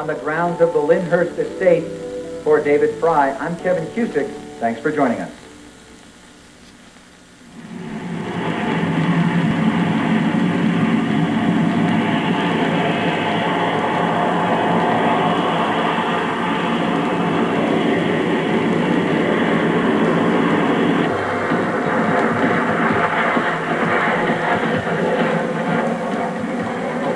on the grounds of the Lyndhurst Estate. For David Fry, I'm Kevin Cusick. Thanks for joining us.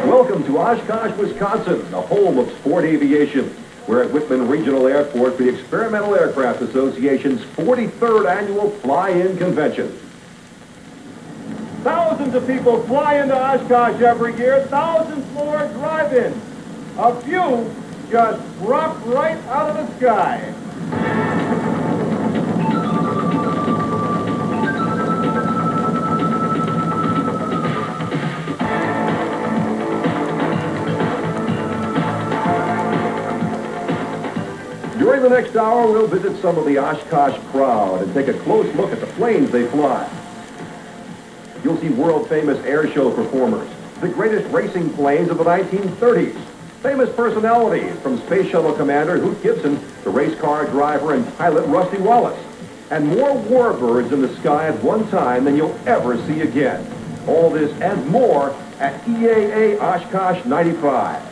Welcome to Oshkosh, Wisconsin, the home of sport aviation. We're at Wittman Regional Airport for the Experimental Aircraft Association's 43rd annual Fly-In Convention. Thousands of people fly into Oshkosh every year, thousands more drive in. A few just drop right out of the sky. During the next hour, we'll visit some of the Oshkosh crowd and take a close look at the planes they fly. You'll see world-famous airshow performers, the greatest racing planes of the 1930s, famous personalities from Space Shuttle Commander Hoot Gibson to race car driver and pilot Rusty Wallace, and more warbirds in the sky at one time than you'll ever see again. All this and more at EAA Oshkosh 95.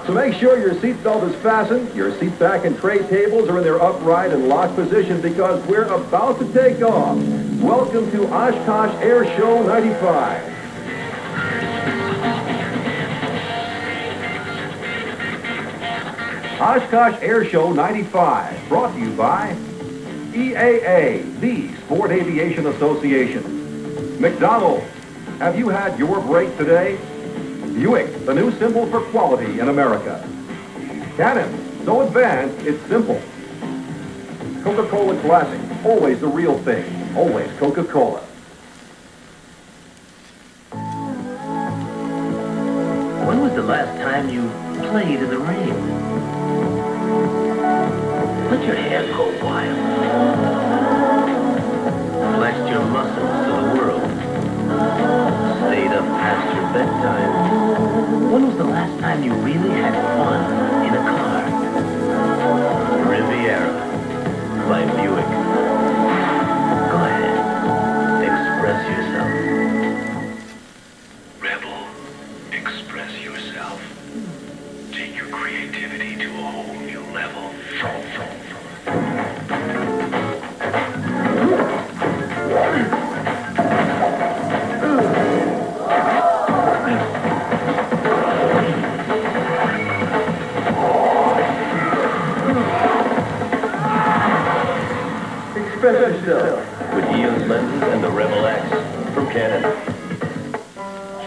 So make sure your seatbelt is fastened, your seat back and tray tables are in their upright and locked position because we're about to take off. Welcome to Oshkosh Air Show 95. Oshkosh Air Show 95, brought to you by EAA, the Sport Aviation Association. McDonald's, have you had your break today? Buick, the new symbol for quality in America. Canon, so advanced, it's simple. Coca-Cola Classic, always the real thing, always Coca-Cola. When was the last time you played in the rain? Let your hair go wild. Flexed your muscles to the world. Stayed up past your bedtime. When was the last time you really had fun in a car? Riviera by Buick. Go ahead. Express yourself. Rebel, express yourself. Take your creativity to a whole new level.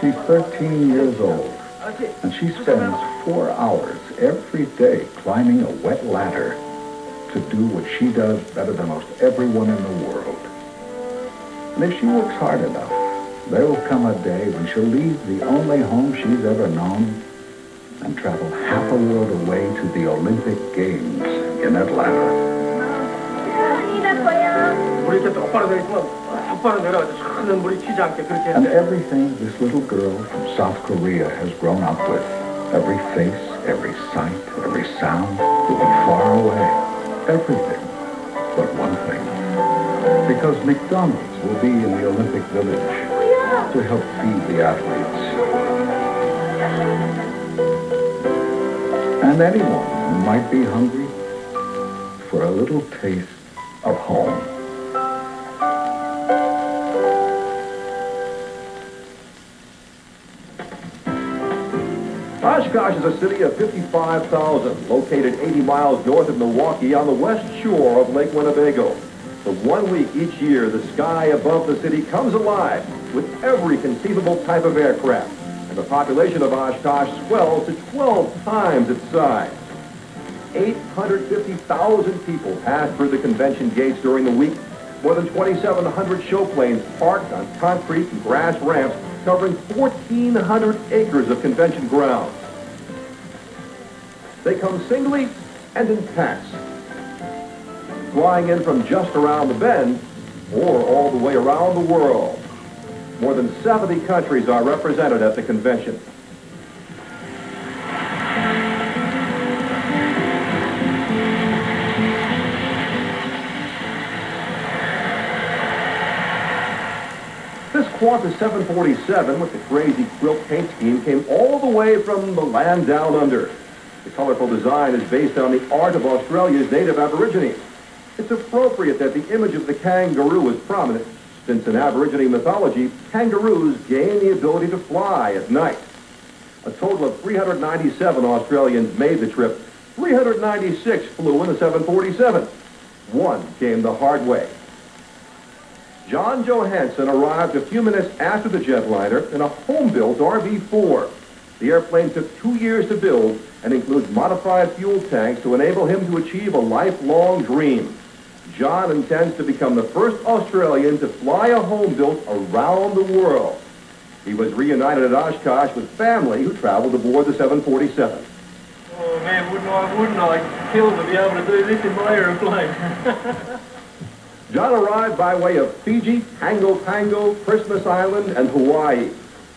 She's 13 years old, and she spends 4 hours every day climbing a wet ladder to do what she does better than most everyone in the world. And if she works hard enough, there will come a day when she'll leave the only home she's ever known and travel half a world away to the Olympic Games in Atlanta. And everything this little girl from South Korea has grown up with, every face, every sight, every sound, will be far away. Everything but one thing. Because McDonald's will be in the Olympic Village to help feed the athletes. And anyone who might be hungry for a little taste of home. Oshkosh is a city of 55,000, located 80 miles north of Milwaukee on the west shore of Lake Winnebago. For 1 week each year, the sky above the city comes alive with every conceivable type of aircraft, and the population of Oshkosh swells to 12 times its size. 850,000 people pass through the convention gates during the week. More than 2,700 show planes parked on concrete and grass ramps covering 1,400 acres of convention grounds. They come singly and in packs, flying in from just around the bend or all the way around the world. More than 70 countries are represented at the convention. This Qantas 747 with the crazy quilt paint scheme came all the way from the land down under. The colorful design is based on the art of Australia's native Aborigines. It's appropriate that the image of the kangaroo is prominent, since in Aborigine mythology, kangaroos gain the ability to fly at night. A total of 397 Australians made the trip. 396 flew in the 747. One came the hard way. John Johansson arrived a few minutes after the jetliner in a home-built RV-4. The airplane took 2 years to build and includes modified fuel tanks to enable him to achieve a lifelong dream. John intends to become the first Australian to fly a home-built around the world. He was reunited at Oshkosh with family who traveled aboard the 747. Oh man, wouldn't I kill to be able to do this in my airplane? John arrived by way of Fiji, Tango, Christmas Island, and Hawaii.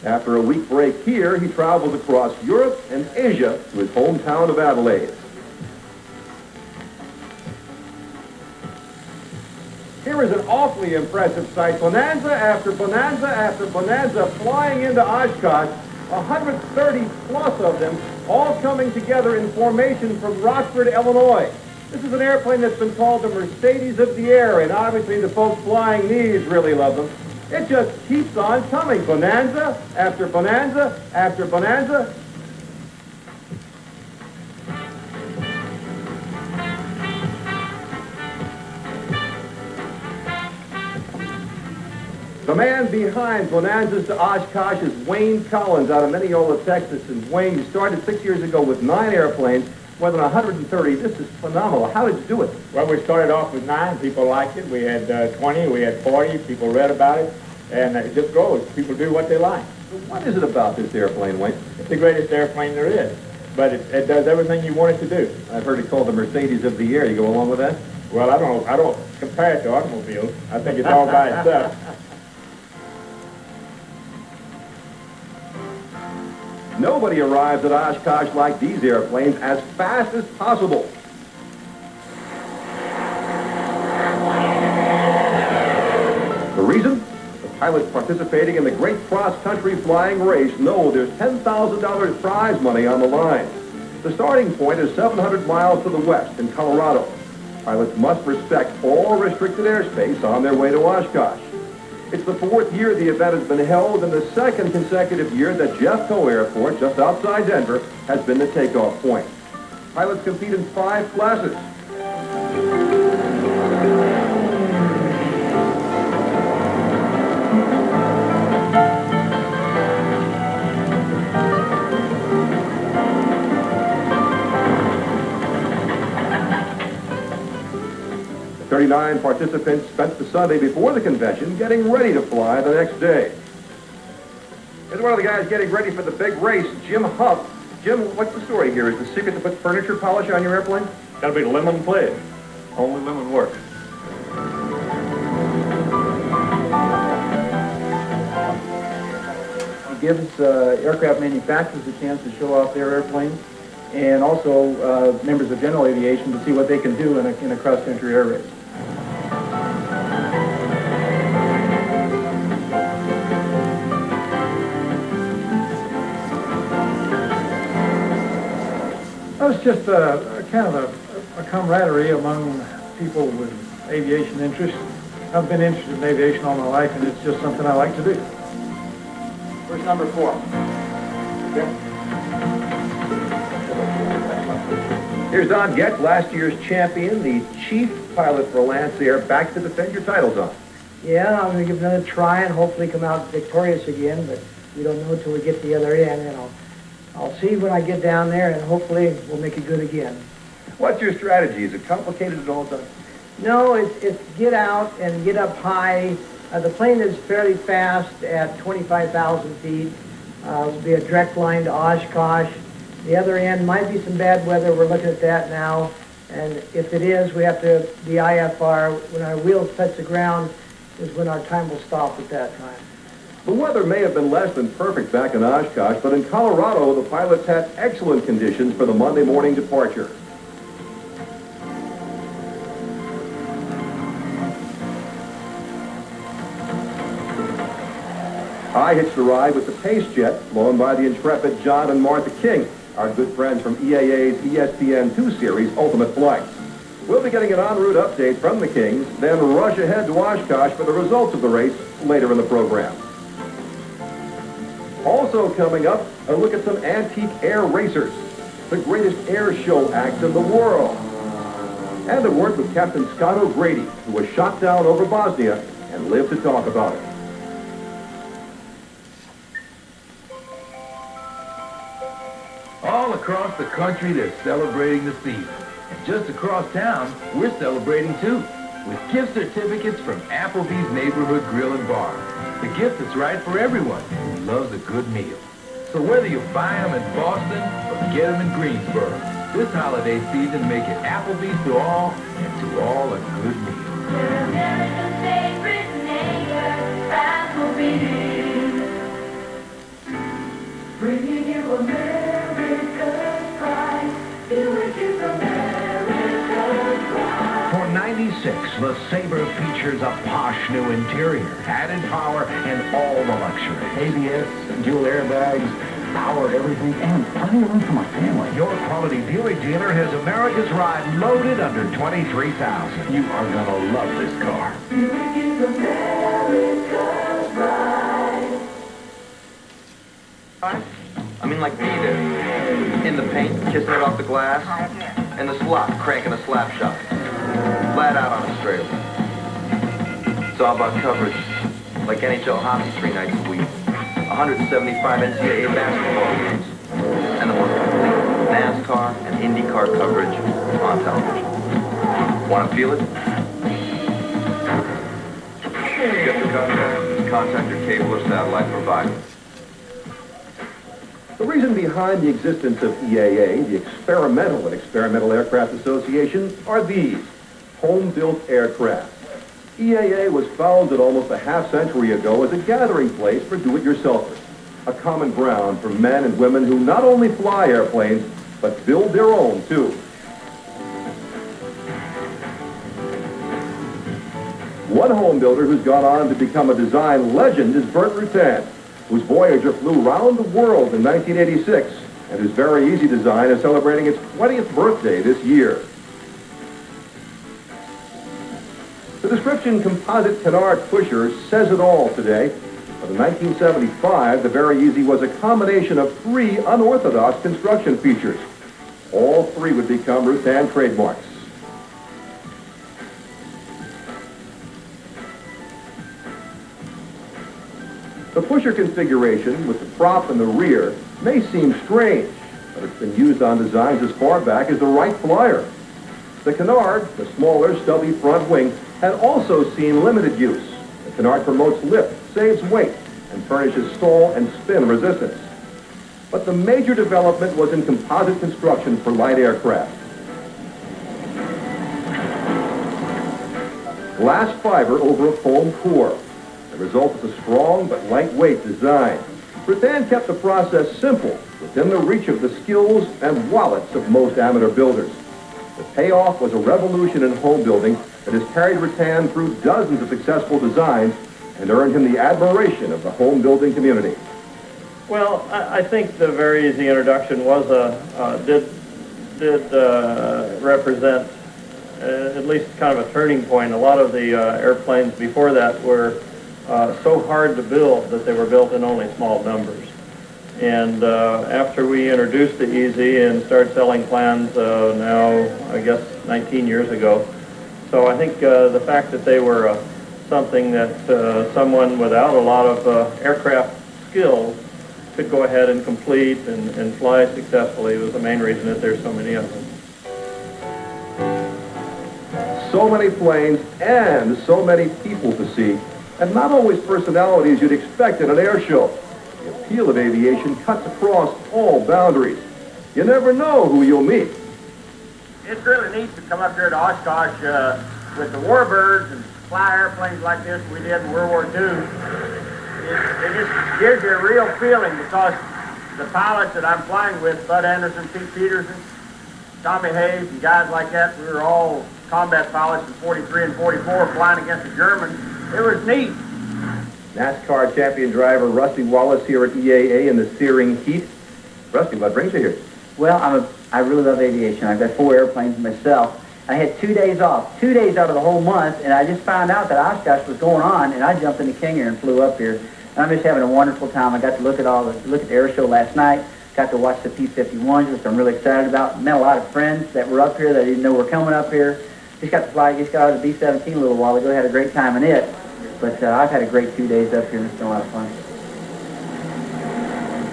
After a week break here, he travels across Europe and Asia to his hometown of Adelaide. Here is an awfully impressive sight. Bonanza after bonanza after bonanza flying into Oshkosh, 130 plus of them, all coming together in formation from Rockford, Illinois. This is an airplane that's been called the Mercedes of the air, and obviously the folks flying these really love them. It just keeps on coming, bonanza after bonanza after bonanza. The man behind Bonanzas to Oshkosh is Wayne Collins out of Mineola, Texas. And Wayne, you started 6 years ago with 9 airplanes, more than 130. This is phenomenal. How did you do it? Well, we started off with 9. People liked it. We had 20. We had 40. People read about it. And it just grows. People do what they like. So what is it about this airplane, Wayne? It's the greatest airplane there is. But it does everything you want it to do. I've heard it called the Mercedes of the air. You go along with that? Well, I don't compare it to automobiles. I think it's all by itself. Nobody arrives at Oshkosh like these airplanes as fast as possible. The reason? The pilots participating in the great cross-country flying race know there's $10,000 prize money on the line. The starting point is 700 miles to the west in Colorado. Pilots must respect all restricted airspace on their way to Oshkosh. It's the 4th year the event has been held and the 2nd consecutive year that Jeffco Airport, just outside Denver, has been the takeoff point. Pilots compete in 5 classes. 49 participants spent the Sunday before the convention getting ready to fly the next day. Here's one of the guys getting ready for the big race, Jim Huff. Jim, what's the story here? Is the secret to put furniture polish on your airplane? Gotta be lemon pledge. Only lemon works. It gives aircraft manufacturers a chance to show off their airplanes, and also members of general aviation to see what they can do in a cross-country air race. That was just a kind of a camaraderie among people with aviation interests. I've been interested in aviation all my life, and it's just something I like to do. Where's number 4? Here's Don Getz, last year's champion, the chief pilot for Lance Air, back to defend your title, Don. Yeah, I'm going to give it another try and hopefully come out victorious again, but we don't know until we get to the other end, and I'll see when I get down there, and hopefully we'll make it good again. What's your strategy? Is it complicated at all, Don? No, it's get out and get up high. The plane is fairly fast at 25,000 feet. It'll be a direct line to Oshkosh. The other end might be some bad weather. We're looking at that now. And if it is, we have to, the IFR, when our wheels touch the ground, is when our time will stop at that time. The weather may have been less than perfect back in Oshkosh, but in Colorado, the pilots had excellent conditions for the Monday morning departure. I hitched a ride with the Pace Jet, flown by the intrepid John and Martha King, our good friends from EAA's ESPN 2 series, Ultimate Flights. We'll be getting an en route update from the Kings, then rush ahead to Oshkosh for the results of the race later in the program. Also coming up, a look at some antique air racers, the greatest air show acts in the world. And a word with Captain Scott O'Grady, who was shot down over Bosnia and lived to talk about it. All across the country, they're celebrating the season. And just across town, we're celebrating too, with gift certificates from Applebee's Neighborhood Grill and Bar. The gift that's right for everyone who loves a good meal. So whether you buy them in Boston or get them in Greensboro, this holiday season, make it Applebee's to all, and to all a good meal. Your American favorite neighbor, Applebee's. Bringing you America's pride. Do it is America's pride. For 96, the Sabre features a posh new interior, added power, and all the luxury. ABS, dual airbags, power everything, and plenty of room for my family. Your quality Buick dealer has America's ride loaded under $23,000. You are gonna love this car. Buick is America's pride. I mean like me there. In the paint, kissing it off the glass. In the slot, cranking a slap shot. Flat out on a straightaway. It's all about coverage. Like NHL hockey 3 nights a week. 175 NCAA basketball games. And the most complete NASCAR and IndyCar coverage on television. Want to feel it? Get the contract. Contact your cable or satellite provider. The reason behind the existence of EAA, the Experimental and Experimental Aircraft Association, are these: home-built aircraft. EAA was founded almost a half-century ago as a gathering place for do-it-yourselfers, a common ground for men and women who not only fly airplanes, but build their own, too. One home builder who's gone on to become a design legend is Bert Rutan, whose Voyager flew round the world in 1986, and whose Very Easy design is celebrating its 20th birthday this year. The description composite canard pusher says it all today, but in 1975, the Very Easy was a combination of 3 unorthodox construction features. All 3 would become Rutan trademarks. The pusher configuration with the prop in the rear may seem strange, but it's been used on designs as far back as the Wright Flyer. The canard, the smaller, stubby front wing, had also seen limited use. The canard promotes lift, saves weight, and furnishes stall and spin resistance. But the major development was in composite construction for light aircraft. Glass fiber over a foam core. The result is a strong but lightweight design. Rattan kept the process simple, within the reach of the skills and wallets of most amateur builders. The payoff was a revolution in home building that has carried Rattan through dozens of successful designs and earned him the admiration of the home building community. Well, I think the very easy introduction was did represent at least kind of a turning point. A lot of the airplanes before that were so hard to build that they were built in only small numbers. And after we introduced the Easy and started selling plans now, I guess, 19 years ago. So I think the fact that they were something that someone without a lot of aircraft skills could go ahead and complete and fly successfully was the main reason that there's so many of them. So many planes and so many people to see, and not always personalities you'd expect at an air show. The appeal of aviation cuts across all boundaries. You never know who you'll meet. It's really neat to come up here to Oshkosh with the warbirds and fly airplanes like this we did in World War II. It just gives you a real feeling because the pilots that I'm flying with, Bud Anderson, Pete Peterson, Tommy Hayes, and guys like that, we were all combat pilots in 43 and 44 flying against the Germans. It was neat. NASCAR champion driver Rusty Wallace here at EAA in the searing heat. Rusty, what brings you here? Well, I really love aviation. I've got 4 airplanes myself. I had 2 days off, 2 days out of the whole month, and I just found out that Oshkosh was going on, and I jumped in the King Air and flew up here. And I'm just having a wonderful time. I got to look at the air show last night. Got to watch the P-51s, which I'm really excited about. Met a lot of friends that were up here that I didn't know were coming up here. Just got out of the B-17 a little while ago. Had a great time in it. But I've had a great 2 days up here, and it's been a lot of fun.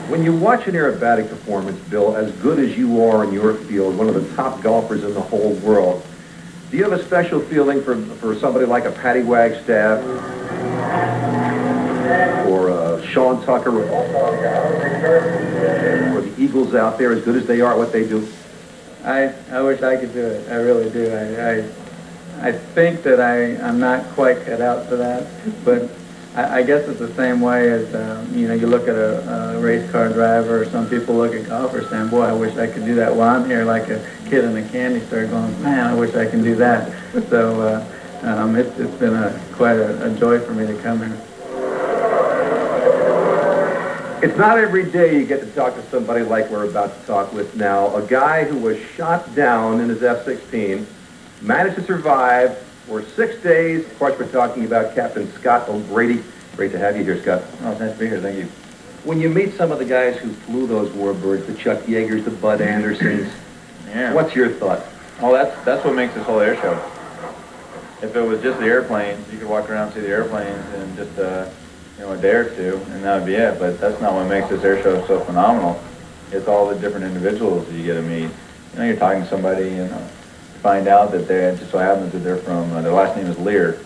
When you watch an aerobatic performance, Bill, as good as you are in your field, one of the top golfers in the whole world, do you have a special feeling for somebody like a Patty Wagstaff or Sean Tucker or the Eagles out there, as good as they are at what they do? I wish I could do it. I really do. I think that I'm not quite cut out for that, but I guess it's the same way as, you look at a race car driver, or some people look at golfers saying, boy, I wish I could do that. Well, I'm here like a kid in a candy store going, man, I wish I can do that. So it's been quite a joy for me to come here. It's not every day you get to talk to somebody like we're about to talk with now, a guy who was shot down in his F-16, managed to survive for 6 days. Of course, we're talking about Captain Scott O'Grady. Great to have you here, Scott. Oh, nice to be here. Thank you. When you meet some of the guys who flew those warbirds, the Chuck Yeagers, the Bud Andersons, yeah. What's your thought? Oh, that's what makes this whole air show. If it was just the airplanes, you could walk around and see the airplanes in just a day or two, and that would be it. But that's not what makes this air show so phenomenal. It's all the different individuals that you get to meet. You're talking to somebody, find out that it just so happens that they're from, their last name is Lear,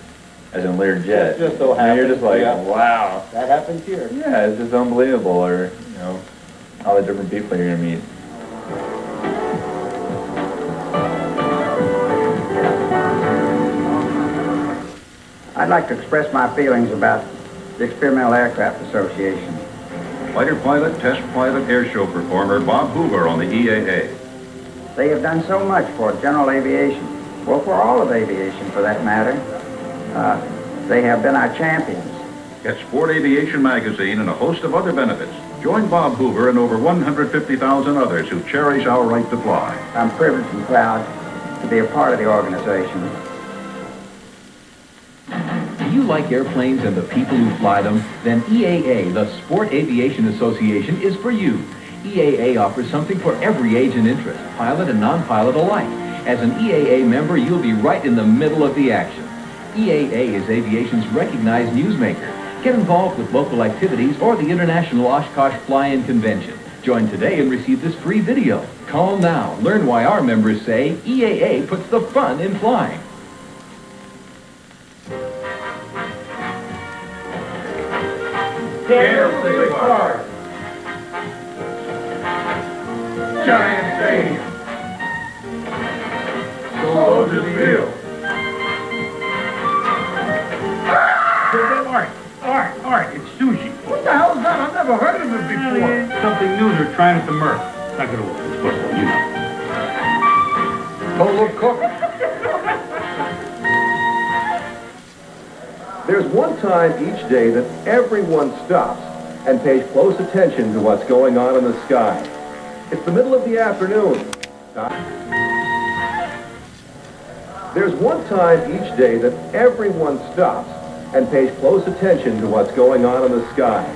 as in Lear Jet. Just so happens. You're just like, wow. That happens here. Yeah, it's just unbelievable, or, all the different people you're going to meet. I'd like to express my feelings about the Experimental Aircraft Association. Fighter pilot, test pilot, air show performer Bob Hoover on the EAA. They have done so much for general aviation, well, for all of aviation for that matter. They have been our champions. Get Sport Aviation magazine and a host of other benefits. Join Bob Hoover and over 150,000 others who cherish our right to fly. I'm privileged and proud to be a part of the organization. Do you like airplanes and the people who fly them? Then EAA, the Sport Aviation Association, is for you. EAA offers something for every age and interest, pilot and non-pilot alike. As an EAA member, you'll be right in the middle of the action. EAA is aviation's recognized newsmaker. Get involved with local activities or the International Oshkosh Fly-In Convention. Join today and receive this free video. Call now. Learn why our members say EAA puts the fun in flying. Candlestick Park. Giant Stadium. Soldiers Field. Art, it's sushi. What the hell is that? I've never heard of it before. Something new they're trying at the Merc. Not gonna work, but you know. Total cook. There's one time each day that everyone stops and pays close attention to what's going on in the sky. It's the middle of the afternoon. There's one time each day that everyone stops and pays close attention to what's going on in the sky.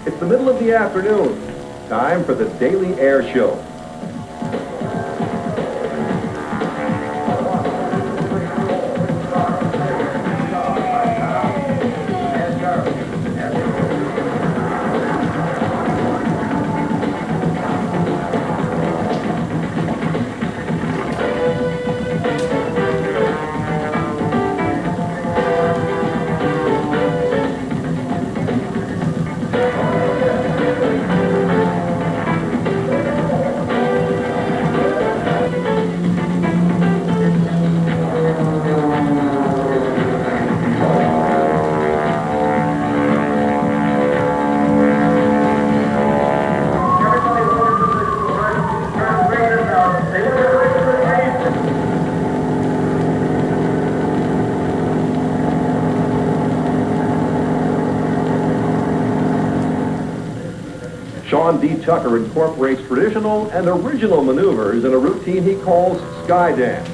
It's the middle of the afternoon. Time for the daily air show. Sean D. Tucker incorporates traditional and original maneuvers in a routine he calls Sky Dance.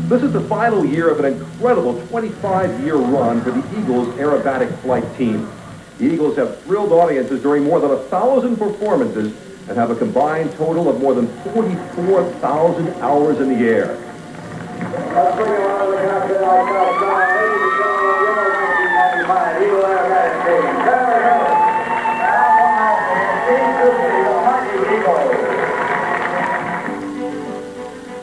This is the final year of an incredible 25-year run for the Eagles aerobatic flight team. The Eagles have thrilled audiences during more than 1,000 performances and have a combined total of more than 44,000 hours in the air.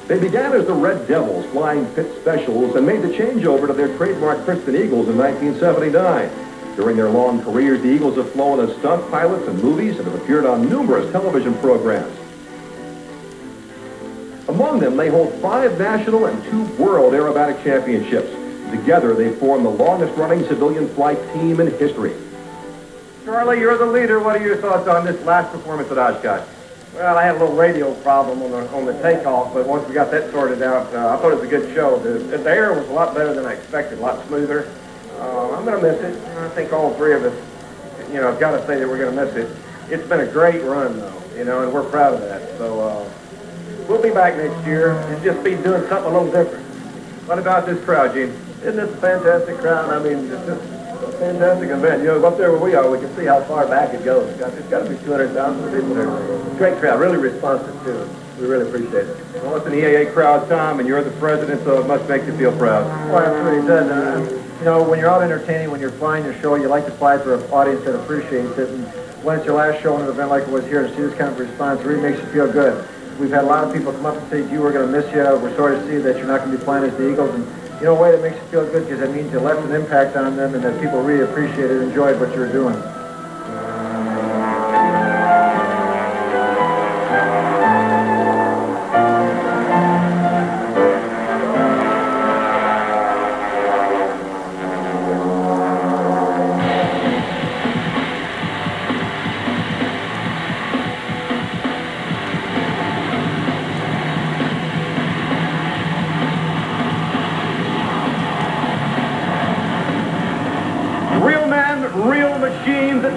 They began as the Red Devils, flying pit specials, and made the changeover to their trademark Princeton Eagles in 1979. During their long careers, the Eagles have flown as stunt pilots in movies and have appeared on numerous television programs. Among them, they hold 5 national and 2 world aerobatic championships. Together, they form the longest-running civilian flight team in history. Charlie, you're the leader. What are your thoughts on this last performance at Oshkosh? Well, I had a little radio problem on the takeoff, but once we got that sorted out, I thought it was a good show. The air was a lot better than I expected, a lot smoother. I'm going to miss it. I think all 3 of us, have got to say that we're going to miss it. It's been a great run, though, and we're proud of that. So we'll be back next year and just be doing something a little different. What about this crowd, Gene? Isn't this a fantastic crowd? I mean, it's just a fantastic event. Up there where we are, we can see how far back it goes. It's got to be 200,000 people there. Great crowd, really responsive, too. We really appreciate it. Well, it's an EAA crowd, Tom, and you're the president, so it must make you feel proud. Well, that's what he does. you know, when you're out entertaining, when you're flying your show, you like to fly for an audience that appreciates it. And when it's your last show in an event like it was here, to see this kind of response really makes you feel good. We've had a lot of people come up and say, gee, we're going to miss you. We're sorry to see that you're not going to be flying as the Eagles. And, you know, a way that makes you feel good because it means you left an impact on them and that people really appreciated and enjoyed what you were doing.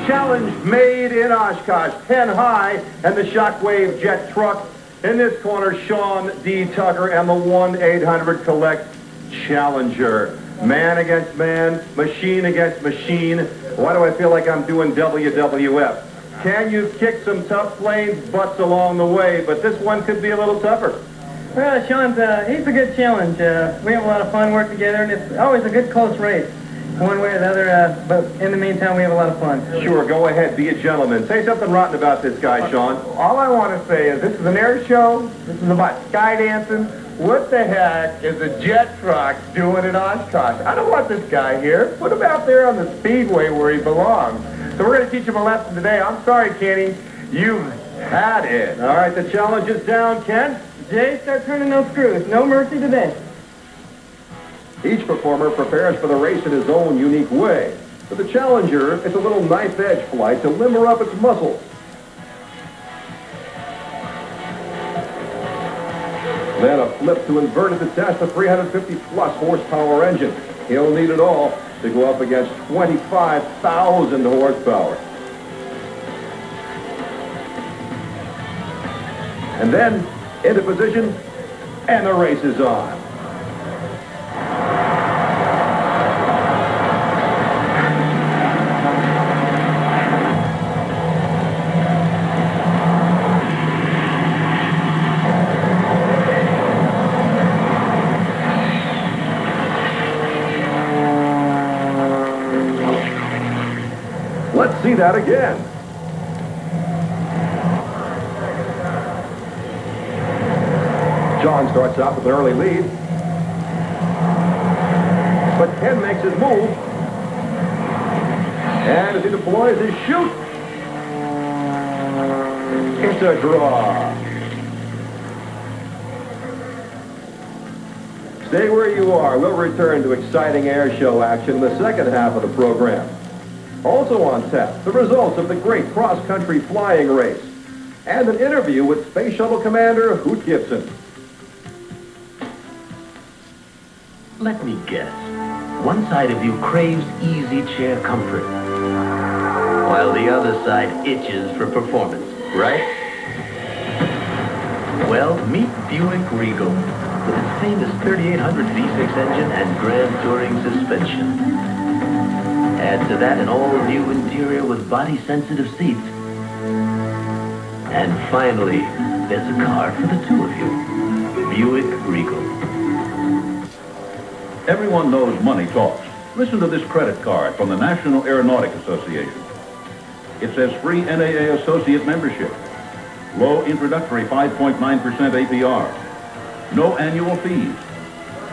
Challenge made in Oshkosh, 10 high, and the Shockwave jet truck. In this corner, Sean D. Tucker and the 1-800-COLLECT Challenger. Man against man, machine against machine. Why do I feel like I'm doing WWF? Can you kick some tough planes' butts along the way? But this one could be a little tougher. Well, Sean's he's a good challenge. We have a lot of fun working together, and it's always a good close race. One way or the other, but in the meantime, we have a lot of fun. Sure, go ahead, be a gentleman. Say something rotten about this guy, Sean. All I want to say is this is an air show. This is about sky dancing. What the heck is a jet truck doing in Oshkosh? I don't want this guy here. Put him out there on the speedway where he belongs. So we're going to teach him a lesson today. I'm sorry, Kenny. You've had it. All right, the challenge is down, Ken. Jay, start turning those screws. No mercy today. Each performer prepares for the race in his own unique way. For the Challenger, it's a little knife-edge flight to limber up its muscles. Then a flip to invert it to test the 350-plus horsepower engine. He'll need it all to go up against 25,000 horsepower. And then, into position, and the race is on. Let's see that again. John starts out with an early lead. But Ken makes his move. And as he deploys his chute, it's a draw. Stay where you are. We'll return to exciting air show action in the second half of the program. Also on tap, the results of the great cross-country flying race and an interview with Space Shuttle Commander Hoot Gibson. Let me guess. One side of you craves easy chair comfort, while the other side itches for performance, right? Well, meet Buick Regal with its famous 3800 V6 engine and Grand Touring suspension. Add to that an all-new interior with body-sensitive seats. And finally, there's a car for the two of you. Buick Regal. Everyone knows money talks. Listen to this credit card from the National Aeronautic Association. It says free NAA associate membership, low introductory 5.9% APR, no annual fees,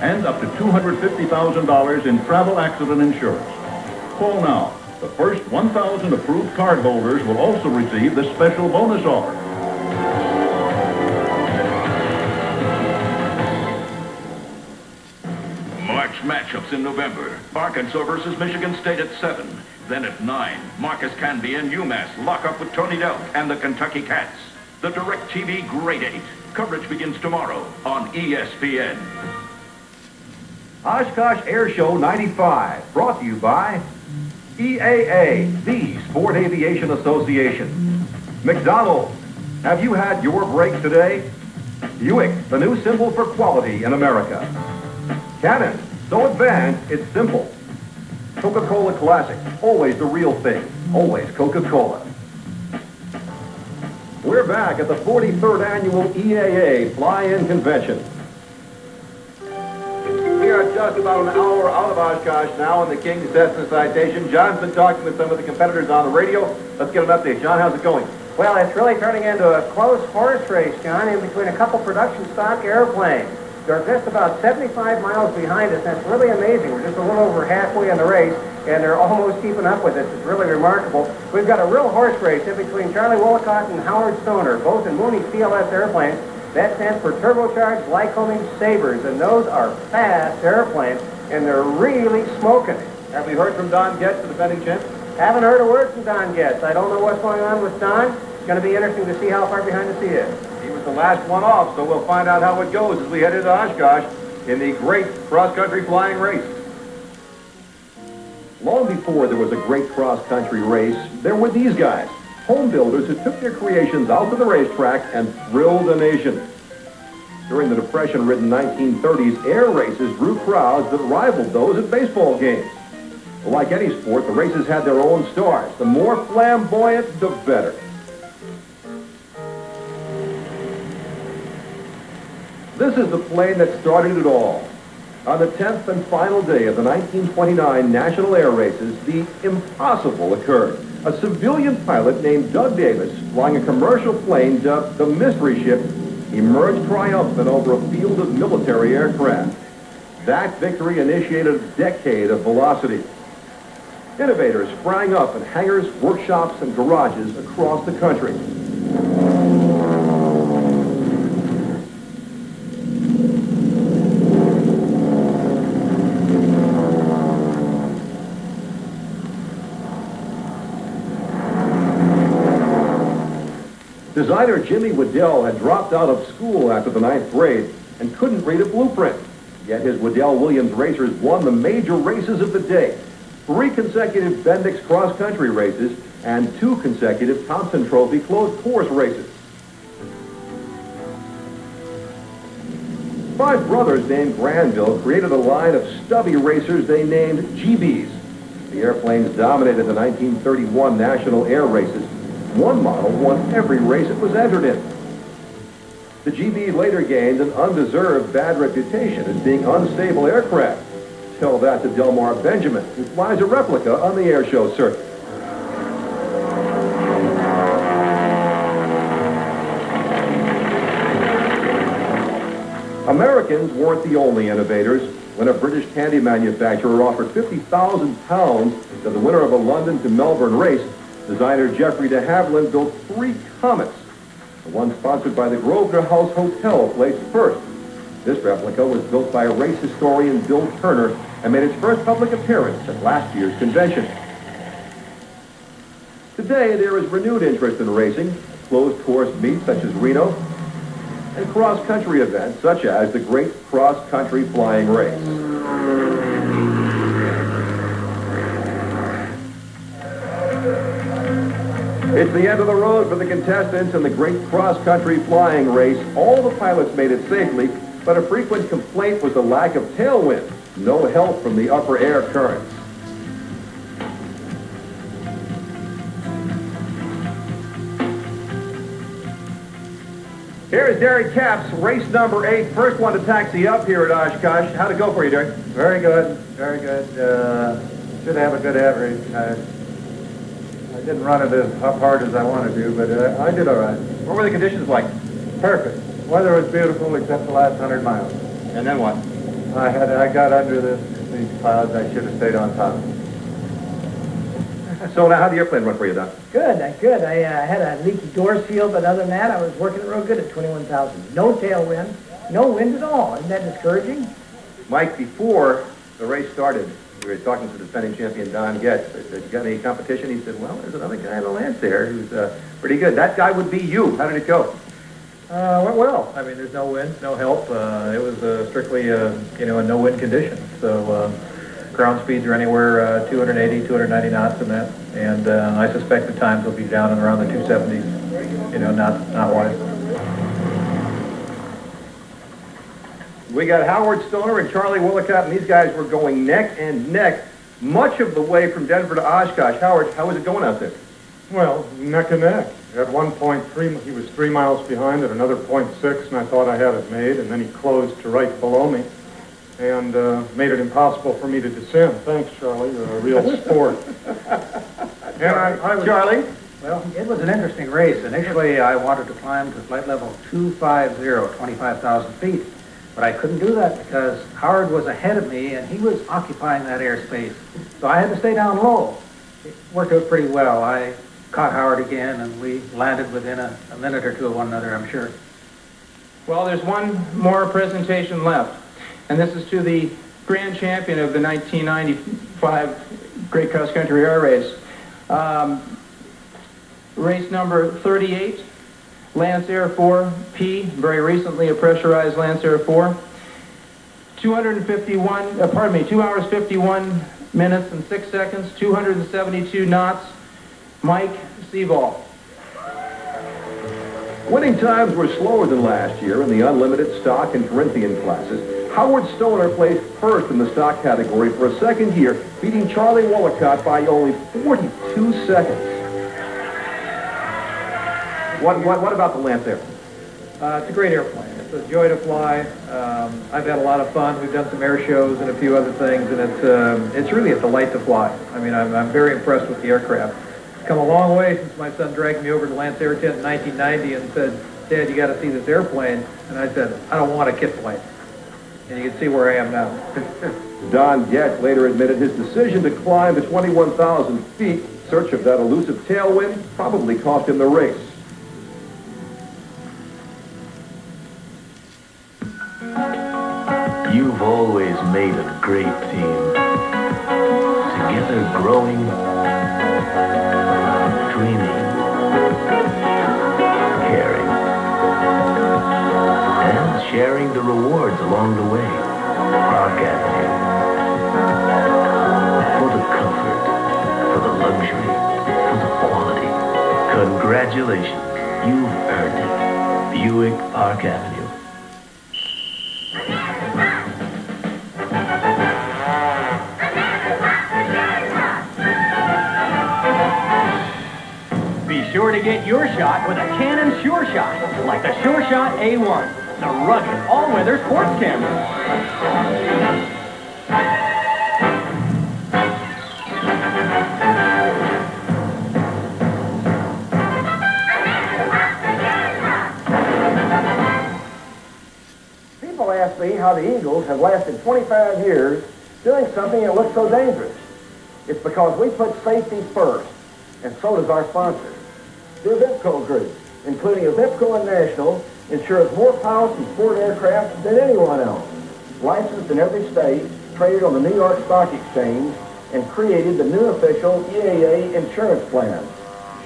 and up to $250,000 in travel accident insurance. Call now. The first 1,000 approved cardholders will also receive this special bonus offer. March matchups in November. Arkansas versus Michigan State at 7. Then at 9, Marcus Canby and UMass lock up with Tony Delk and the Kentucky Cats. The DirecTV Grade 8. Coverage begins tomorrow on ESPN. Oshkosh Air Show 95, brought to you by EAA, the Sport Aviation Association. McDonald's, have you had your break today? Buick, the new symbol for quality in America. Canon, so advanced, it's simple. Coca-Cola Classic, always the real thing, always Coca-Cola. We're back at the 43rd Annual EAA Fly-In Convention. We are just about an hour out of Oshkosh now in the King's Cessna citation. John's been talking with some of the competitors on the radio. Let's get an update. John, how's it going? Well, it's really turning into a close horse race, John, in between a couple production stock airplanes. They're just about 75 miles behind us. That's really amazing. We're just a little over halfway in the race, and they're almost keeping up with us. It's really remarkable. We've got a real horse race in between Charlie Wollicott and Howard Stoner, both in Mooney CLS airplanes. That stands for turbocharged Lycoming Sabres, and those are fast airplanes, and they're really smoking it. Have we heard from Don Getz, the defending champ? Haven't heard a word from Don Getz. I don't know what's going on with Don. It's going to be interesting to see how far behind us he is. He was the last one off, so we'll find out how it goes as we head into Oshkosh in the great cross-country flying race. Long before there was a great cross-country race, there were these guys, home builders who took their creations out to the racetrack and thrilled the nation. During the Depression-ridden 1930s, air races drew crowds that rivaled those at baseball games. Well, like any sport, the races had their own stars. The more flamboyant, the better. This is the plane that started it all. On the 10th and final day of the 1929 National Air Races, the impossible occurred. A civilian pilot named Doug Davis, flying a commercial plane dubbed the Mystery Ship, emerged triumphant over a field of military aircraft. That victory initiated a decade of velocity. Innovators sprang up in hangars, workshops, and garages across the country. Designer Jimmy Waddell had dropped out of school after the 9th grade and couldn't read a blueprint. Yet his Waddell Williams racers won the major races of the day. 3 consecutive Bendix cross-country races and 2 consecutive Thompson Trophy closed course races. 5 brothers named Granville created a line of stubby racers they named GBs. The airplanes dominated the 1931 National Air Races. One model won every race it was entered in. The GB later gained an undeserved bad reputation as being unstable aircraft. Tell that to Delmar Benjamin, who flies a replica on the airshow circuit. Americans weren't the only innovators. When a British candy manufacturer offered 50,000 pounds to the winner of a London to Melbourne race, designer Geoffrey de Havilland built 3 Comets. The one sponsored by the Grosvenor House Hotel placed first. This replica was built by race historian Bill Turner and made its first public appearance at last year's convention. Today, there is renewed interest in racing, closed course meets such as Reno, and cross-country events such as the Great Cross-Country Flying Race. It's the end of the road for the contestants in the Great Cross-Country Flying Race. All the pilots made it safely, but a frequent complaint was the lack of tailwind. No help from the upper air currents. Here's Derek Capps, race number 8, first one to taxi up here at Oshkosh. How'd it go for you, Derek? Very good, very good. Should have a good average. I didn't run it as hard as I wanted to, but I did all right. What were the conditions like? Perfect. Weather was beautiful except the last 100 miles. And then what? I got under these clouds. I should have stayed on top. So now, how'd the airplane run for you, Doc? Good, good. I had a leaky door seal, but other than that, I was working it real good at 21,000. No tailwind, no wind at all. Isn't that discouraging? Mike, before the race started, we were talking to the defending champion, Don Getz. I said, you got any competition? He said, well, there's another guy in the Lance there who's pretty good. That guy would be you. How did it go? Went well. I mean, there's no wind, no help. It was strictly, a no-wind condition. So ground speeds are anywhere 280, 290 knots in that. And I suspect the times will be down and around the 270s, not wide. We got Howard Stoner and Charlie Wollicott, and these guys were going neck and neck much of the way from Denver to Oshkosh. Howard, how was it going out there? Well, neck and neck. At 1.3, he was 3 miles behind at another 0.6, and I thought I had it made, and then he closed to right below me. and made it impossible for me to descend. Thanks, Charlie. You're a real sport. And Charlie? Well, it was an interesting race. Initially, I wanted to climb to flight level 250, 25,000 feet. But I couldn't do that because Howard was ahead of me, and he was occupying that airspace. So I had to stay down low. It worked out pretty well. I caught Howard again, and we landed within a minute or two of one another, I'm sure. Well, there's one more presentation left, and this is to the grand champion of the 1995 Great Cross Country Air Race. Race number 38, Lance Air 4P, very recently a pressurized Lance Air 4. 2 hours 51 minutes and 6 seconds, 272 knots. Mike Seaball. Winning times were slower than last year in the unlimited stock and Corinthian classes. Howard Stoner placed first in the stock category for a second year, beating Charlie Wollicott by only 42 seconds. What about the Lance Air? It's a great airplane. It's a joy to fly. I've had a lot of fun. We've done some air shows and a few other things, and it's really a delight to fly. I mean, I'm very impressed with the aircraft. It's come a long way since my son dragged me over to Lance Air Tent in 1990 and said, "Dad, you got to see this airplane." And I said, "I don't want a kit plane." And you can see where I am now. Don Getz later admitted his decision to climb to 21,000 feet in search of that elusive tailwind probably cost him the race. You've always made a great team. Together growing, dreaming, caring, and sharing the rewards along the way. Park Avenue. For the comfort, for the luxury, for the quality. Congratulations. You've earned it. Buick Park Avenue. Be sure to get your shot with a Canon Sure Shot, like the Sure Shot A1, the rugged all-weather sports camera. People ask me how the Eagles have lasted 25 years doing something that looks so dangerous. It's because we put safety first, and so does our sponsor. The Avipco Group, including Avipco and National, insures more pilots and sport aircraft than anyone else. Licensed in every state, traded on the New York Stock Exchange, and created the new official EAA insurance plan.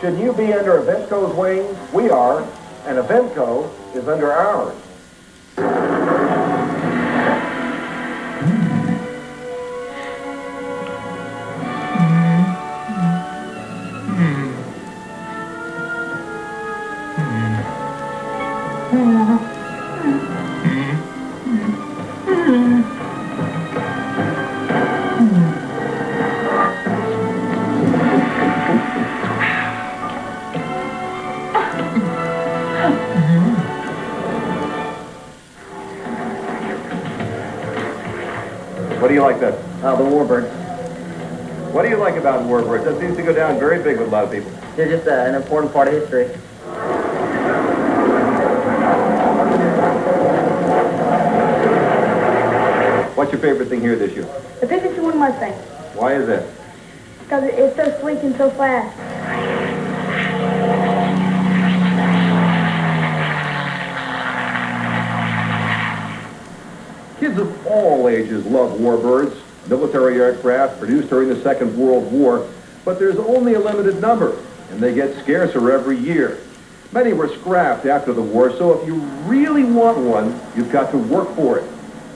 Should you be under Avipco's wings, we are, and Avipco is under ours. What do you like best? The Warbirds. What do you like about Warbirds? That seems to go down very big with a lot of people. They're just an important part of history. What's your favorite thing here this year? The 52 Mustang, Why is that? because it's so sleek and so fast. Kids of all ages love Warbirds, military aircraft produced during the Second World War, but there's only a limited number, and they get scarcer every year. Many were scrapped after the war, so if you really want one, you've got to work for it.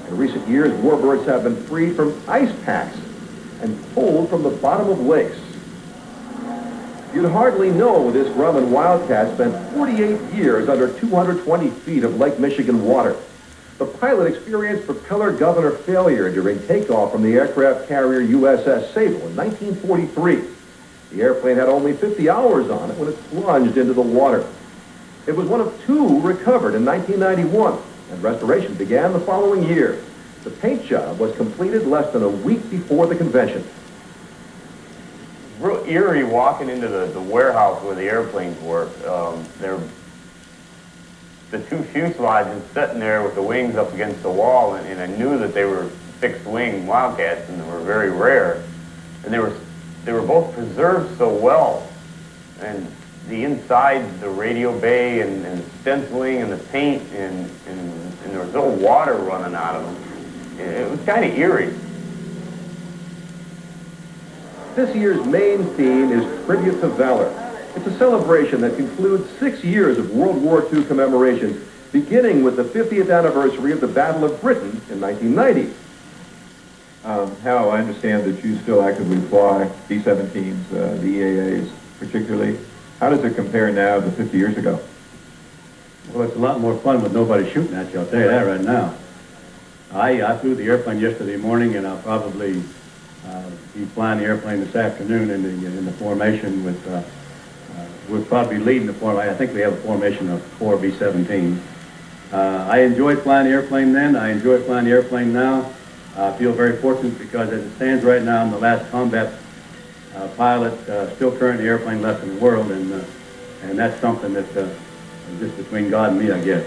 In recent years, Warbirds have been freed from ice packs and pulled from the bottom of lakes. You'd hardly know this Grumman Wildcat spent 48 years under 220 feet of Lake Michigan water. The pilot experienced propeller governor failure during takeoff from the aircraft carrier USS Sable in 1943. The airplane had only 50 hours on it when it plunged into the water. It was one of two recovered in 1991, and restoration began the following year. The paint job was completed less than a week before the convention. Real eerie walking into the warehouse where the airplanes were. The two fuselages sitting there with the wings up against the wall, and I knew that they were fixed-wing Wildcats, and they were very rare. And they were both preserved so well. And the inside, the radio bay, and the stenciling, and the paint, and there was no water running out of them. It was kind of eerie. This year's main theme is Tribute to Valor. It's a celebration that concludes 6 years of World War II commemoration, beginning with the 50th anniversary of the Battle of Britain in 1990. Hal, I understand that you still actively fly B-17s, the EAAs particularly. How does it compare now to 50 years ago? Well, it's a lot more fun with nobody shooting at you, I'll tell you that right now. I flew the airplane yesterday morning, and I'll probably be flying the airplane this afternoon in the formation with, we'll probably be leading the formation. I think we have a formation of 4 B-17s. I enjoyed flying the airplane then. I enjoy flying the airplane now. I feel very fortunate because as it stands right now, I'm the last combat pilot still currently airplane left in the world, and that's something that's just between God and me, I guess.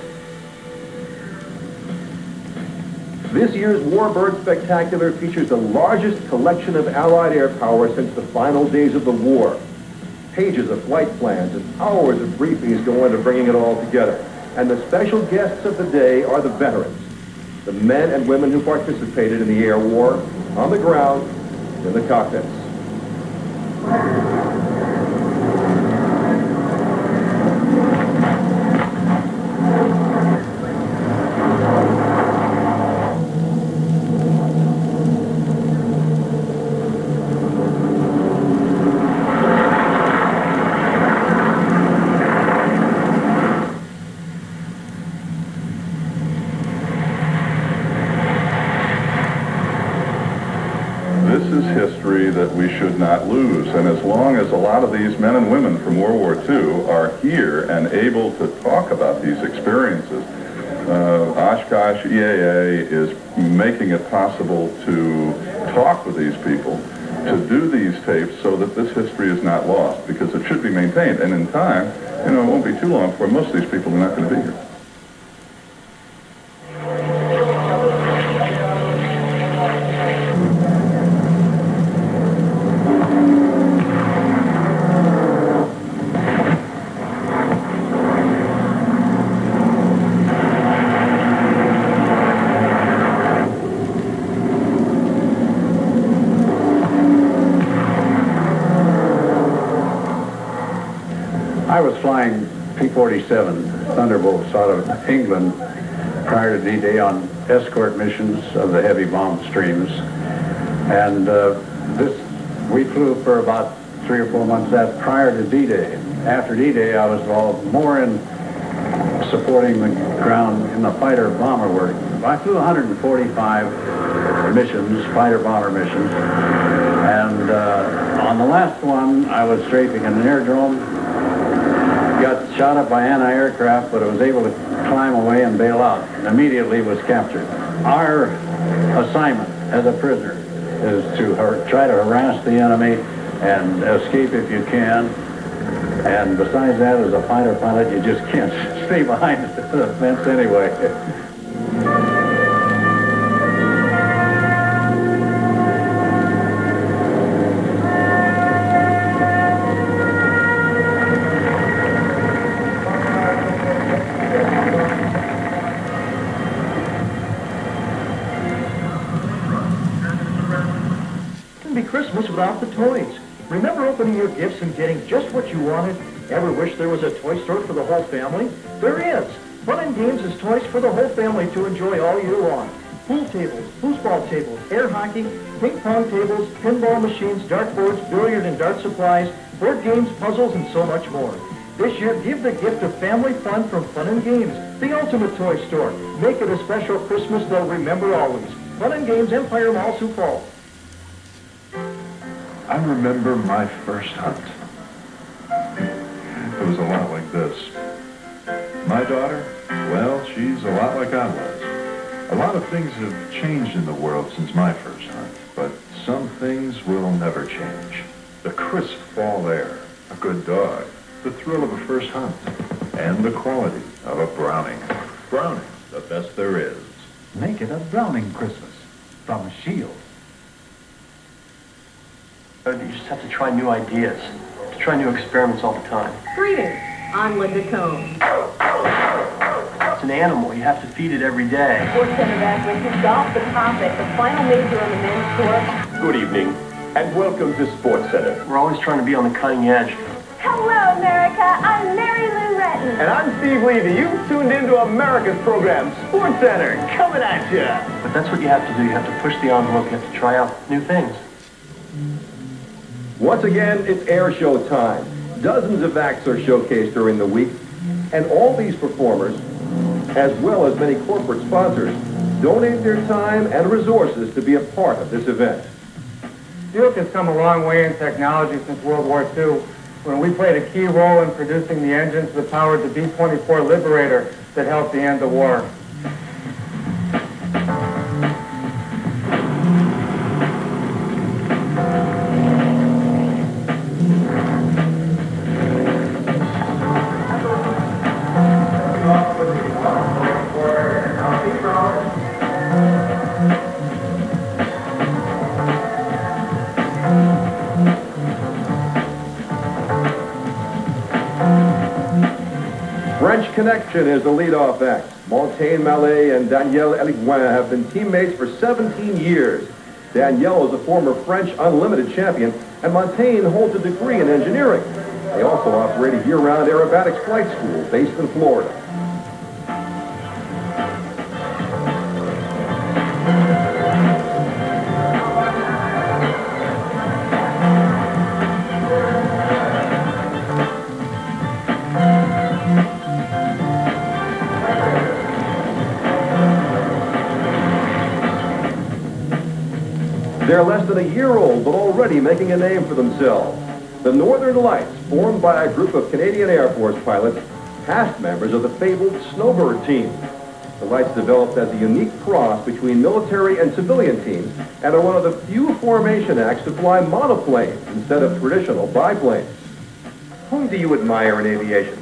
This year's Warbird Spectacular features the largest collection of Allied air power since the final days of the war. Pages of flight plans and hours of briefings go into bringing it all together. And the special guests of the day are the veterans, the men and women who participated in the air war, on the ground, in the cockpits. That we should not lose, and as long as a lot of these men and women from World War II are here and able to talk about these experiences, Oshkosh EAA is making it possible to talk with these people, to do these tapes so that this history is not lost, because it should be maintained, and in time, you know, it won't be too long before most of these people are not going to be here. I was flying P-47 Thunderbolts out of England prior to D-Day on escort missions of the heavy bomb streams. And we flew for about 3 or 4 months prior to D-Day. After D-Day, I was involved more in supporting the ground in the fighter bomber work. I flew 145 missions, fighter bomber missions. And on the last one, I was strafing an aerodrome. Got shot up by anti-aircraft, but I was able to climb away and bail out, and immediately was captured. Our assignment as a prisoner is to try to harass the enemy and escape if you can. And besides that, as a fighter pilot, you just can't stay behind the fence anyway. Christmas without the toys. Remember opening your gifts and getting just what you wanted? Ever wish there was a toy store for the whole family? There is. Fun and Games is toys for the whole family to enjoy all year long. Pool tables, foosball tables, air hockey, ping pong tables, pinball machines, dartboards, billiard and dart supplies, board games, puzzles, and so much more. This year, give the gift of family fun from Fun and Games, the ultimate toy store. Make it a special Christmas they'll remember always. Fun and Games, Empire Mall, Sioux Falls. I remember my first hunt. It was a lot like this. My daughter, well, she's a lot like I was. A lot of things have changed in the world since my first hunt, but some things will never change. The crisp fall air, a good dog, the thrill of a first hunt, and the quality of a Browning. Browning, the best there is. Make it a Browning Christmas from Shield. You just have to try new ideas, to try new experiments all the time. Greetings, I'm Linda Cohn. It's an animal. You have to feed it every day. Sports Center back with you. Golf the topic, the final major on the men's tour. Good evening, and welcome to Sports Center. We're always trying to be on the cutting edge. Hello, America. I'm Mary Lou Retton. And I'm Steve Levy. You've tuned into America's program, Sports Center, coming at you. But that's what you have to do. You have to push the envelope. You have to try out new things. Once again, it's air show time. Dozens of acts are showcased during the week, and all these performers, as well as many corporate sponsors, donate their time and resources to be a part of this event. Duke has come a long way in technology since World War II, when we played a key role in producing the engines that powered the B-24 Liberator that helped to end the war. French Connection is the lead-off act. Montaigne Mallet and Danielle Eligouin have been teammates for 17 years. Danielle is a former French Unlimited champion, and Montaigne holds a degree in engineering. They also operate a year-round aerobatics flight school based in Florida. They're less than a year old, but already making a name for themselves. The Northern Lights, formed by a group of Canadian Air Force pilots, past members of the fabled Snowbird team. The Lights developed as a unique cross between military and civilian teams, and are one of the few formation acts to fly monoplanes instead of traditional biplanes. Whom do you admire in aviation?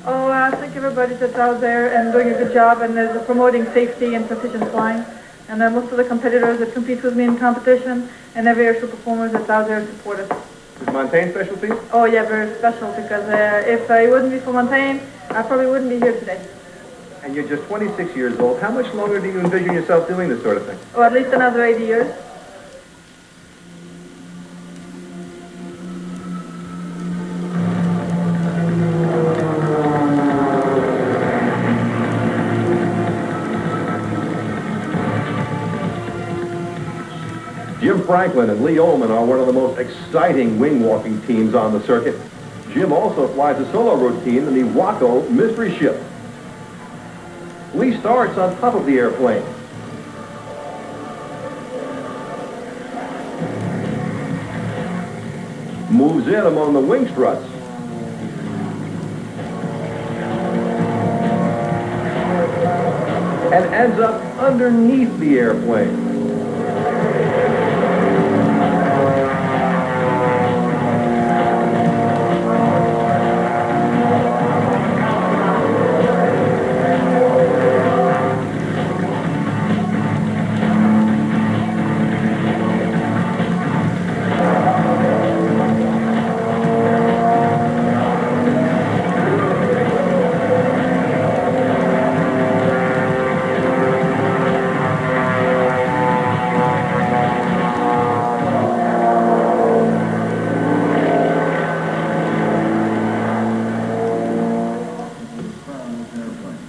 Oh, I think everybody that's out there and doing a good job and is promoting safety and precision flying. And then most of the competitors that compete with me in competition and every airshow performers that's out there support us. Is Montaigne specialty? Oh yeah, very special because if it wouldn't be for Montaigne, I probably wouldn't be here today. And you're just 26 years old. How much longer do you envision yourself doing this sort of thing? Oh, at least another 80 years. Jim Franklin and Lee Ullman are one of the most exciting wing-walking teams on the circuit. Jim also flies a solo routine in the Waco Mystery Ship. Lee starts on top of the airplane. Moves in among the wing struts. And ends up underneath the airplane.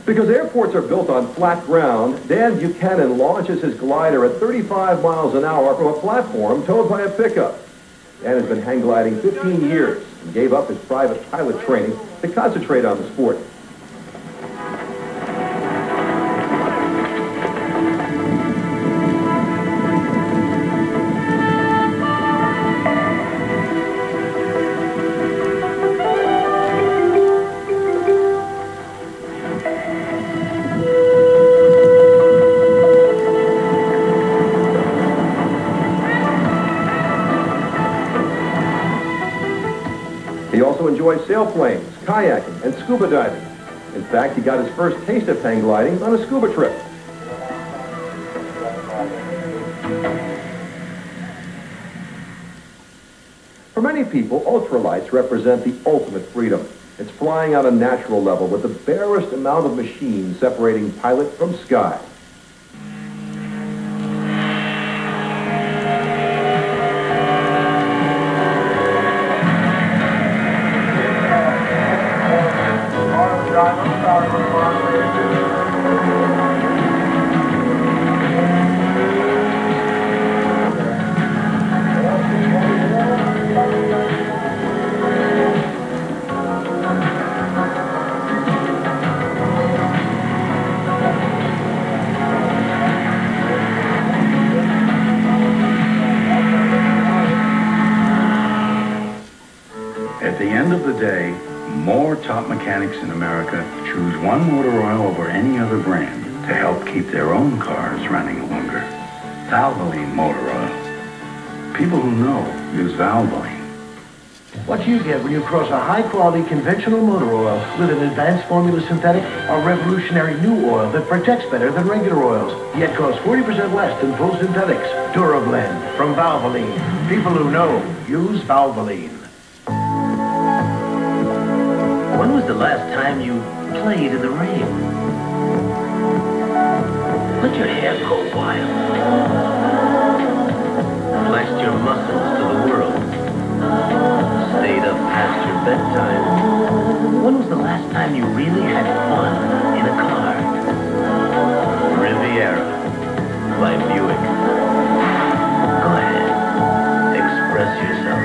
Because airports are built on flat ground, Dan Buchanan launches his glider at 35 miles an hour from a platform towed by a pickup. Dan has been hang gliding 15 years and gave up his private pilot training to concentrate on the sport. enjoy sailplanes, kayaking, and scuba diving. In fact, he got his first taste of hang gliding on a scuba trip. For many people, ultralights represent the ultimate freedom. It's flying on a natural level with the barest amount of machine separating pilot from sky. At the end of the day, more top mechanics in America choose one motor oil over any other brand to help keep their own cars running longer. Valvoline motor oil. People who know use Valvoline. What do you get when you cross a high-quality conventional motor oil with an advanced formula synthetic or revolutionary new oil that protects better than regular oils, yet costs 40% less than full synthetics? Durablend from Valvoline. People who know use Valvoline. When was the last time you played in the rain? Let your hair go wild. Flexed your muscles to the world. Stayed up past your bedtime. When was the last time you really had fun in a car? Riviera by Buick. Go ahead. Express yourself.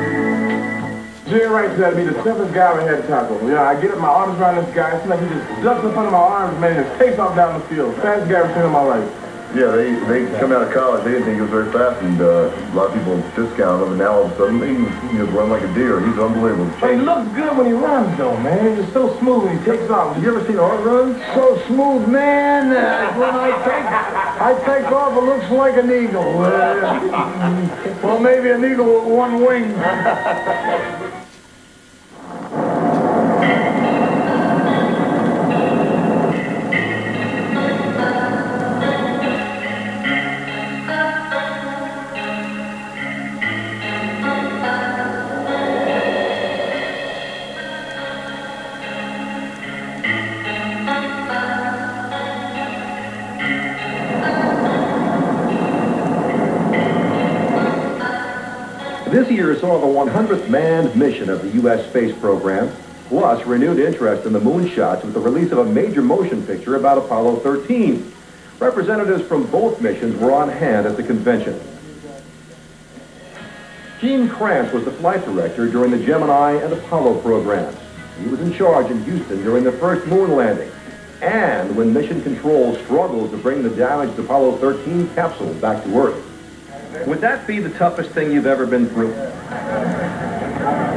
Jerry Wright said I'd be the simplest guy I ever had to tackle. You know, I get up my arms around this guy, it seems like he just jumps in front of my arms, man, and just takes off down the field. Fastest guy I've ever seen in my life. Yeah, they come out of college, they didn't think he was very fast, and a lot of people discount him, and now all of a sudden he just run like a deer. He's unbelievable. But he looks good when he runs, though, man. He's just so smooth when he takes off. Have you ever seen Art run? So smooth, man. When I take off, it looks like an eagle. Well, maybe an eagle with one wing. This year saw the 100th manned mission of the U.S. space program, plus renewed interest in the moonshots with the release of a major motion picture about Apollo 13. Representatives from both missions were on hand at the convention. Gene Kranz was the flight director during the Gemini and Apollo programs. He was in charge in Houston during the first moon landing, and when Mission Control struggled to bring the damaged Apollo 13 capsule back to Earth. Would that be the toughest thing you've ever been through?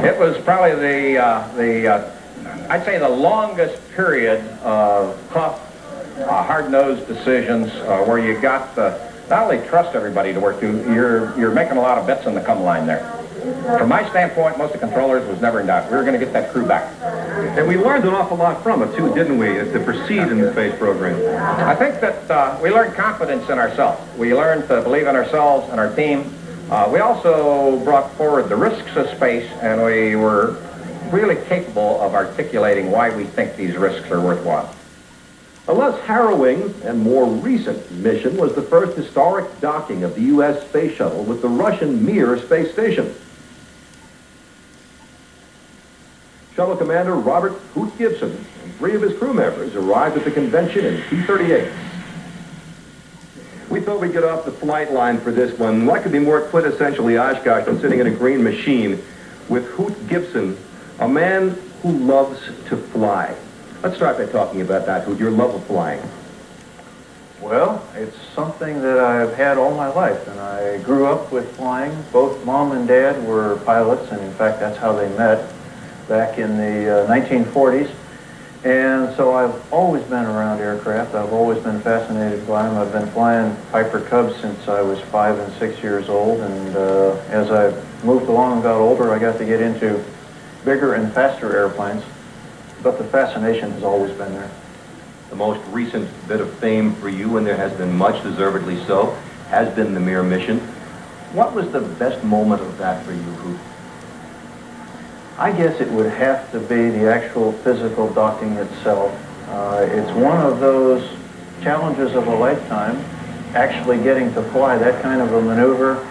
It was probably I'd say the longest period of tough, hard-nosed decisions where you got to not only trust everybody to work through, you're making a lot of bets on the come line there. From my standpoint, most of the controllers was never in doubt. We were going to get that crew back. And we learned an awful lot from it, too, didn't we, to proceed in the space program? I think that we learned confidence in ourselves. We learned to believe in ourselves and our team. We also brought forward the risks of space, and we were really capable of articulating why we think these risks are worthwhile. A less harrowing and more recent mission was the first historic docking of the U.S. space shuttle with the Russian Mir space station. Shuttle Commander Robert Hoot Gibson and 3 of his crew members arrived at the convention in T-38. We thought we'd get off the flight line for this one. What could be more quintessentially Oshkosh than sitting in a green machine with Hoot Gibson, a man who loves to fly. Let's start by talking about that, Hoot, your love of flying. Well, it's something that I've had all my life, and I grew up with flying. Both Mom and Dad were pilots, and in fact, that's how they met back in the 1940s. And so I've always been around aircraft. I've always been fascinated by them. I've been flying Piper Cubs since I was 5 and 6 years old, and as I moved along and got older, I got to get into bigger and faster airplanes, but the fascination has always been there. The most recent bit of fame for you, and there has been much deservedly so, has been the Mir mission. What was the best moment of that for you? I guess it would have to be the actual physical docking itself. It's one of those challenges of a lifetime, actually getting to fly that kind of a maneuver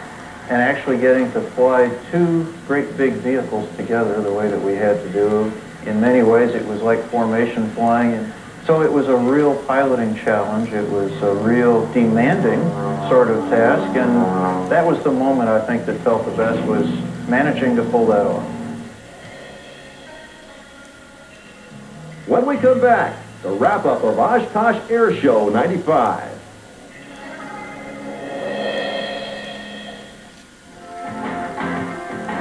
and actually getting to fly two great big vehicles together the way that we had to do. In many ways, it was like formation flying. And so it was a real piloting challenge. It was a real demanding sort of task. And that was the moment I think that felt the best, was managing to pull that off. When we come back, the wrap-up of Oshkosh Air Show 95.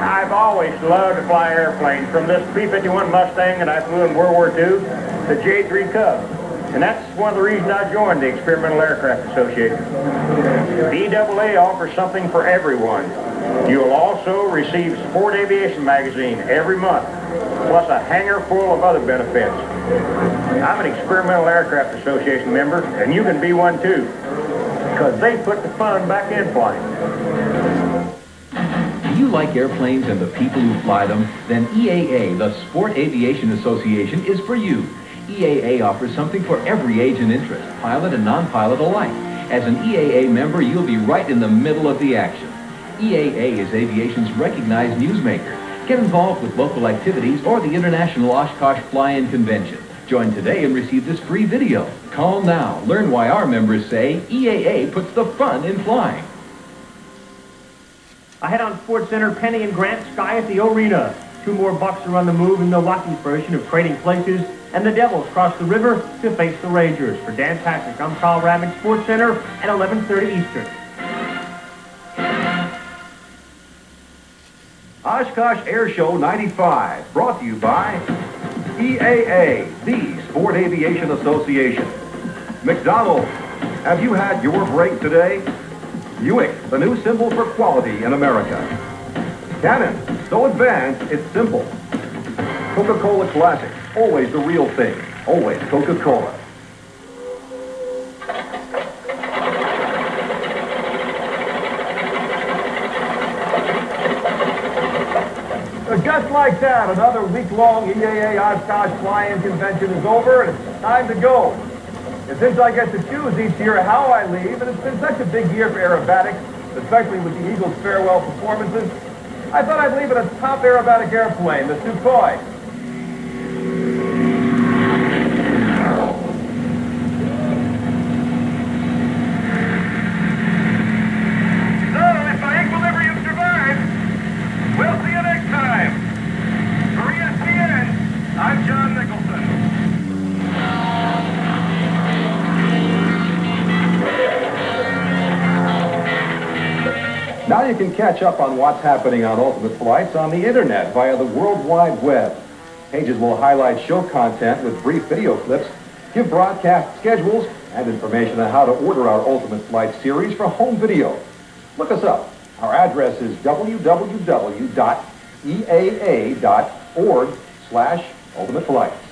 I've always loved to fly airplanes, from this B-51 Mustang that I flew in World War II to J-3 Cub. And that's one of the reasons I joined the Experimental Aircraft Association. The EAA offers something for everyone. You'll also receive Sport Aviation magazine every month, plus a hangar full of other benefits. I'm an Experimental Aircraft Association member, and you can be one too, because they put the fun back in flying. Do you like airplanes and the people who fly them? Then EAA, the Sport Aviation Association, is for you. EAA offers something for every age and interest, pilot and non-pilot alike. As an EAA member, you'll be right in the middle of the action. EAA is aviation's recognized newsmaker. Get involved with local activities or the International Oshkosh Fly-In Convention. Join today and receive this free video. Call now. Learn why our members say EAA puts the fun in flying. Ahead on Sports Center, Penny and Grant Sky at the Arena. Two more Bucks are on the move in Milwaukee's version of Trading Places, and the Devils cross the river to face the Rangers. For Dan Patrick, I'm Carl Ravage, Sports Center at 11:30 Eastern. Oshkosh Air Show 95, brought to you by EAA, the Sport Aviation Association. McDonald's, have you had your break today? Buick, the new symbol for quality in America. Canon, so advanced, it's simple. Coca-Cola Classic, always the real thing, always Coca-Cola. Just like that, another week-long EAA Oshkosh Fly-In Convention is over, and it's time to go. And since I get to choose each year how I leave, and it's been such a big year for aerobatics, especially with the Eagles' farewell performances, I thought I'd leave it a top aerobatic airplane, the Sukhoi. So, if my equilibrium survives, we'll see you next time. For ESPN, I'm John Nicholson. Now you can catch up on what's happening on Ultimate Flights on the internet via the World Wide Web. Pages will highlight show content with brief video clips, give broadcast schedules, and information on how to order our Ultimate Flight series for home video. Look us up. Our address is www.eaa.org/ultimateflights.